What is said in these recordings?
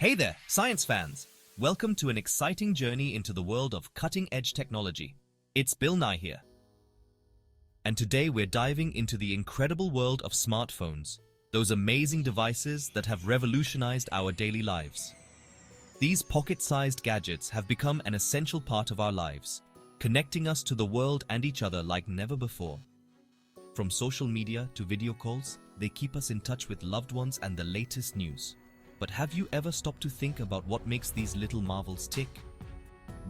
Hey there, science fans! Welcome to an exciting journey into the world of cutting-edge technology. It's Bill Nye here. And today we're diving into the incredible world of smartphones, those amazing devices that have revolutionized our daily lives. These pocket-sized gadgets have become an essential part of our lives, connecting us to the world and each other like never before. From social media to video calls, they keep us in touch with loved ones and the latest news. But have you ever stopped to think about what makes these little marvels tick?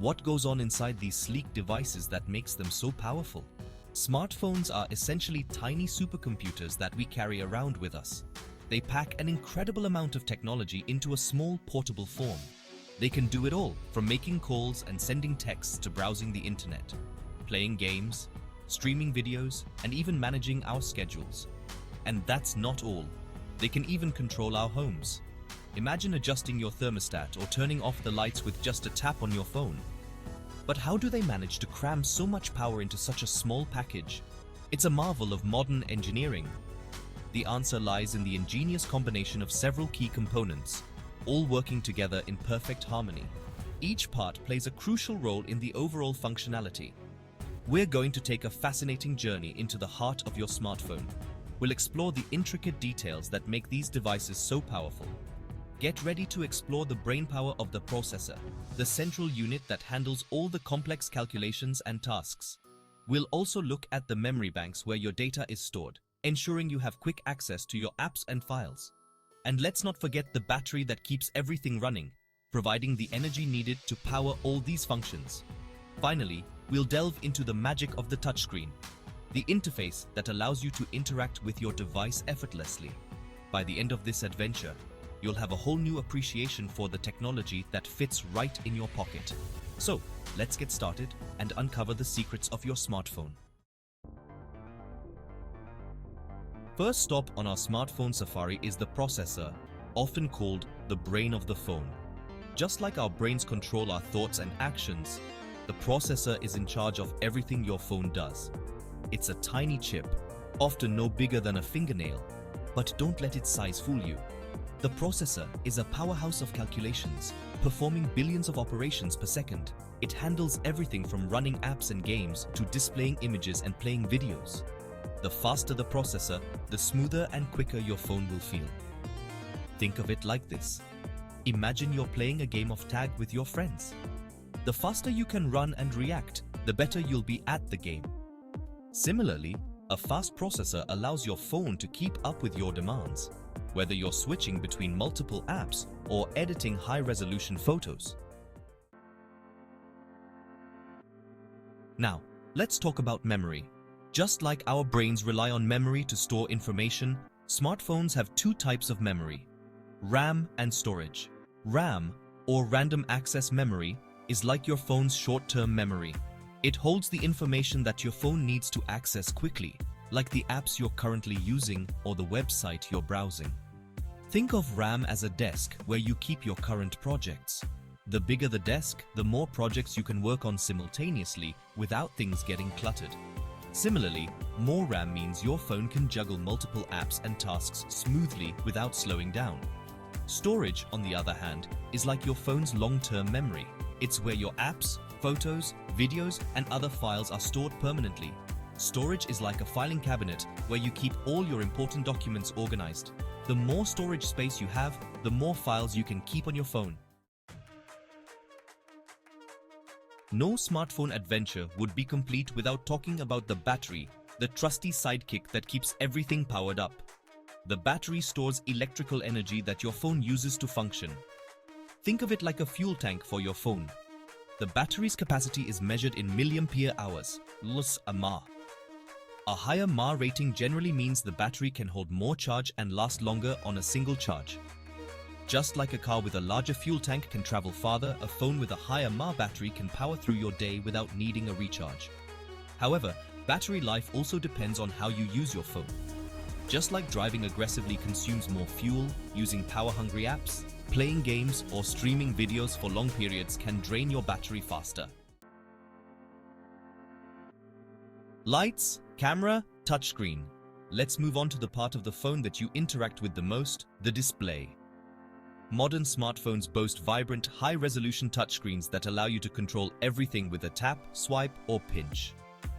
What goes on inside these sleek devices that makes them so powerful? Smartphones are essentially tiny supercomputers that we carry around with us. They pack an incredible amount of technology into a small portable form. They can do it all, from making calls and sending texts to browsing the internet, playing games, streaming videos, and even managing our schedules. And that's not all. They can even control our homes. Imagine adjusting your thermostat or turning off the lights with just a tap on your phone. But how do they manage to cram so much power into such a small package? It's a marvel of modern engineering. The answer lies in the ingenious combination of several key components, all working together in perfect harmony. Each part plays a crucial role in the overall functionality. We're going to take a fascinating journey into the heart of your smartphone. We'll explore the intricate details that make these devices so powerful. Get ready to explore the brainpower of the processor, the central unit that handles all the complex calculations and tasks. We'll also look at the memory banks where your data is stored, ensuring you have quick access to your apps and files. And let's not forget the battery that keeps everything running, providing the energy needed to power all these functions. Finally, we'll delve into the magic of the touchscreen, the interface that allows you to interact with your device effortlessly. By the end of this adventure, you'll have a whole new appreciation for the technology that fits right in your pocket. So, let's get started and uncover the secrets of your smartphone. First stop on our smartphone safari is the processor, often called the brain of the phone. Just like our brains control our thoughts and actions, the processor is in charge of everything your phone does. It's a tiny chip, often no bigger than a fingernail, but don't let its size fool you. The processor is a powerhouse of calculations, performing billions of operations per second. It handles everything from running apps and games to displaying images and playing videos. The faster the processor, the smoother and quicker your phone will feel. Think of it like this. Imagine you're playing a game of tag with your friends. The faster you can run and react, the better you'll be at the game. Similarly, a fast processor allows your phone to keep up with your demands, whether you're switching between multiple apps or editing high-resolution photos. Now, let's talk about memory. Just like our brains rely on memory to store information, smartphones have two types of memory: RAM and storage. RAM, or random access memory, is like your phone's short-term memory. It holds the information that your phone needs to access quickly, like the apps you're currently using or the website you're browsing. Think of RAM as a desk where you keep your current projects. The bigger the desk, the more projects you can work on simultaneously without things getting cluttered. Similarly, more RAM means your phone can juggle multiple apps and tasks smoothly without slowing down. Storage, on the other hand, is like your phone's long-term memory. It's where your apps, photos, videos, and other files are stored permanently. Storage is like a filing cabinet where you keep all your important documents organized. The more storage space you have, the more files you can keep on your phone. No smartphone adventure would be complete without talking about the battery, the trusty sidekick that keeps everything powered up. The battery stores electrical energy that your phone uses to function. Think of it like a fuel tank for your phone. The battery's capacity is measured in milliampere hours, mAh. A higher mAh rating generally means the battery can hold more charge and last longer on a single charge. Just like a car with a larger fuel tank can travel farther, a phone with a higher mAh battery can power through your day without needing a recharge. However, battery life also depends on how you use your phone. Just like driving aggressively consumes more fuel, using power-hungry apps, playing games, or streaming videos for long periods can drain your battery faster. Lights, camera, touchscreen. Let's move on to the part of the phone that you interact with the most, the display. Modern smartphones boast vibrant, high-resolution touchscreens that allow you to control everything with a tap, swipe, or pinch.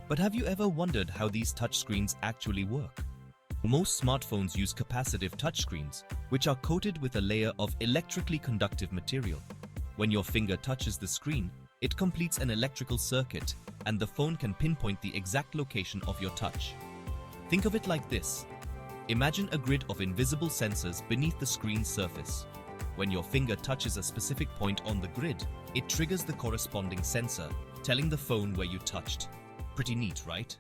But have you ever wondered how these touchscreens actually work? Most smartphones use capacitive touchscreens, which are coated with a layer of electrically conductive material. When your finger touches the screen, it completes an electrical circuit, and the phone can pinpoint the exact location of your touch. Think of it like this. Imagine a grid of invisible sensors beneath the screen's surface. When your finger touches a specific point on the grid, it triggers the corresponding sensor, telling the phone where you touched. Pretty neat, right?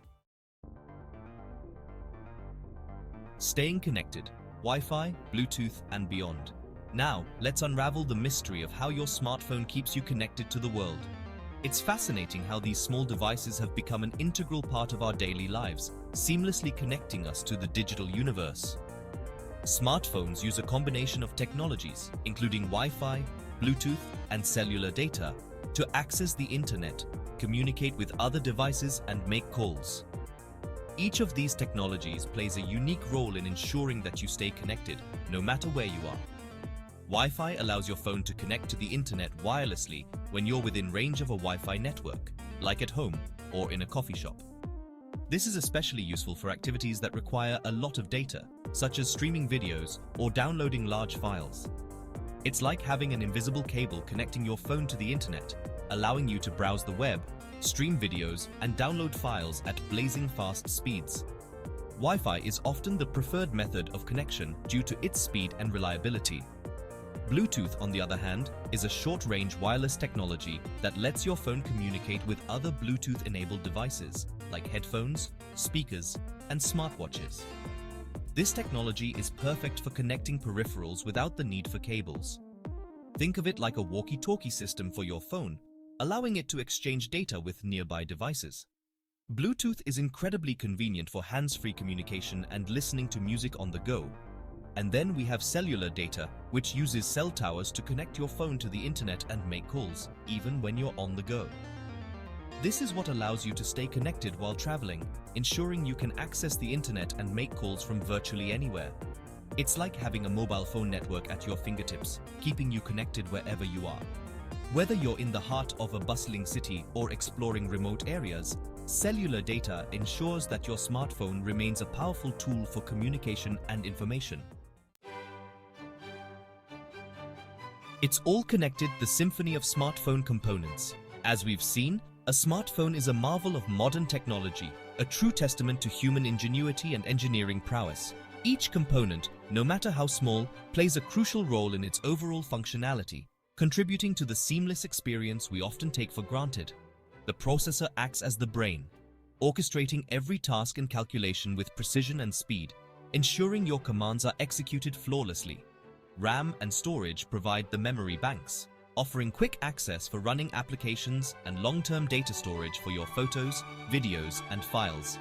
Staying connected, Wi-Fi, Bluetooth, and beyond. Now, let's unravel the mystery of how your smartphone keeps you connected to the world. It's fascinating how these small devices have become an integral part of our daily lives, seamlessly connecting us to the digital universe. Smartphones use a combination of technologies, including Wi-Fi, Bluetooth, and cellular data, to access the internet, communicate with other devices, and make calls. Each of these technologies plays a unique role in ensuring that you stay connected, no matter where you are. Wi-Fi allows your phone to connect to the internet wirelessly when you're within range of a Wi-Fi network, like at home or in a coffee shop. This is especially useful for activities that require a lot of data, such as streaming videos or downloading large files. It's like having an invisible cable connecting your phone to the internet, allowing you to browse the web, stream videos, and download files at blazing fast speeds. Wi-Fi is often the preferred method of connection due to its speed and reliability. Bluetooth, on the other hand, is a short-range wireless technology that lets your phone communicate with other Bluetooth-enabled devices, like headphones, speakers, and smartwatches. This technology is perfect for connecting peripherals without the need for cables. Think of it like a walkie-talkie system for your phone, allowing it to exchange data with nearby devices. Bluetooth is incredibly convenient for hands-free communication and listening to music on the go. And then we have cellular data, which uses cell towers to connect your phone to the internet and make calls, even when you're on the go. This is what allows you to stay connected while traveling, ensuring you can access the internet and make calls from virtually anywhere. It's like having a mobile phone network at your fingertips, keeping you connected wherever you are. Whether you're in the heart of a bustling city or exploring remote areas, cellular data ensures that your smartphone remains a powerful tool for communication and information. It's all connected, the symphony of smartphone components. As we've seen, a smartphone is a marvel of modern technology, a true testament to human ingenuity and engineering prowess. Each component, no matter how small, plays a crucial role in its overall functionality, contributing to the seamless experience we often take for granted. The processor acts as the brain, orchestrating every task and calculation with precision and speed, ensuring your commands are executed flawlessly. RAM and storage provide the memory banks, offering quick access for running applications and long-term data storage for your photos, videos, and files.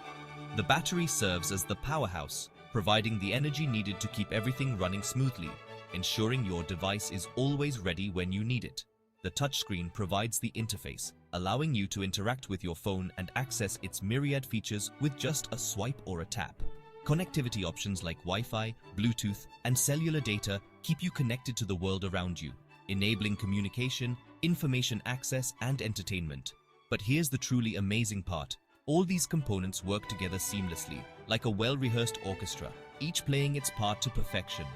The battery serves as the powerhouse, providing the energy needed to keep everything running smoothly, ensuring your device is always ready when you need it. The touchscreen provides the interface, allowing you to interact with your phone and access its myriad features with just a swipe or a tap. Connectivity options like Wi-Fi, Bluetooth, and cellular data keep you connected to the world around you, enabling communication, information access, and entertainment. But here's the truly amazing part. All these components work together seamlessly, like a well-rehearsed orchestra, each playing its part to perfection.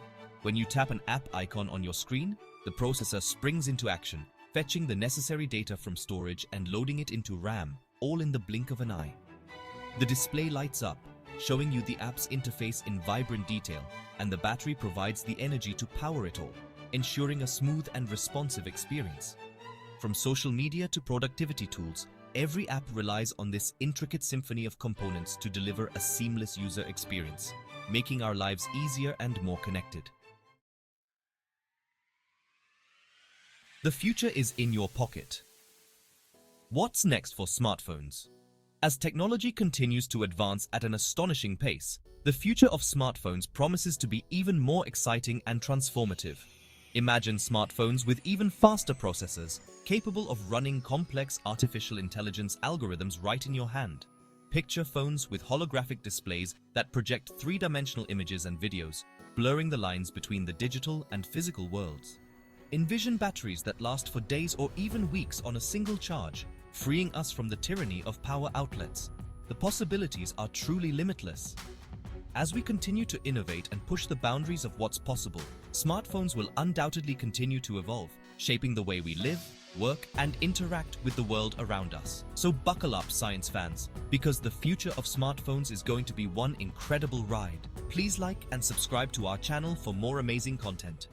When you tap an app icon on your screen, the processor springs into action, fetching the necessary data from storage and loading it into RAM, all in the blink of an eye. The display lights up, showing you the app's interface in vibrant detail, and the battery provides the energy to power it all, ensuring a smooth and responsive experience. From social media to productivity tools, every app relies on this intricate symphony of components to deliver a seamless user experience, making our lives easier and more connected. The future is in your pocket. What's next for smartphones? As technology continues to advance at an astonishing pace, the future of smartphones promises to be even more exciting and transformative. Imagine smartphones with even faster processors, capable of running complex artificial intelligence algorithms right in your hand. Picture phones with holographic displays that project three-dimensional images and videos, blurring the lines between the digital and physical worlds. Envision batteries that last for days or even weeks on a single charge, freeing us from the tyranny of power outlets. The possibilities are truly limitless. As we continue to innovate and push the boundaries of what's possible, smartphones will undoubtedly continue to evolve, shaping the way we live, work, and interact with the world around us. So buckle up, science fans, because the future of smartphones is going to be one incredible ride. Please like and subscribe to our channel for more amazing content.